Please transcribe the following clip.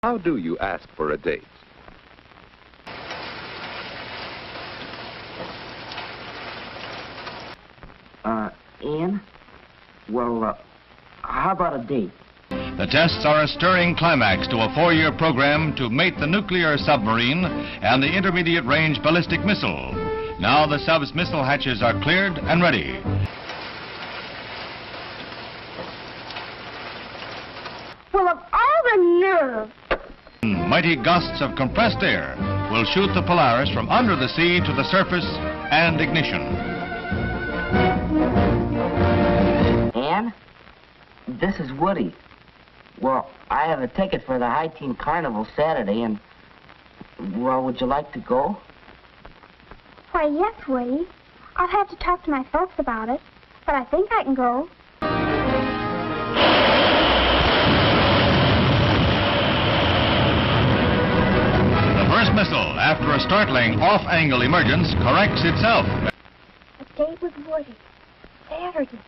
How do you ask for a date? Ian? Well, how about a date? The tests are a stirring climax to a 4-year program to mate the nuclear submarine and the intermediate range ballistic missile. Now the sub's missile hatches are cleared and ready. Well, of all the nerve! Mighty gusts of compressed air will shoot the Polaris from under the sea to the surface and ignition. Ann? This is Woody. Well, I have a ticket for the High Teen Carnival Saturday, and, well, would you like to go? Why, yes, Woody. I'll have to talk to my folks about it, but I think I can go. The first missile, after a startling off-angle emergence, corrects itself. A date with Woody. Saturday.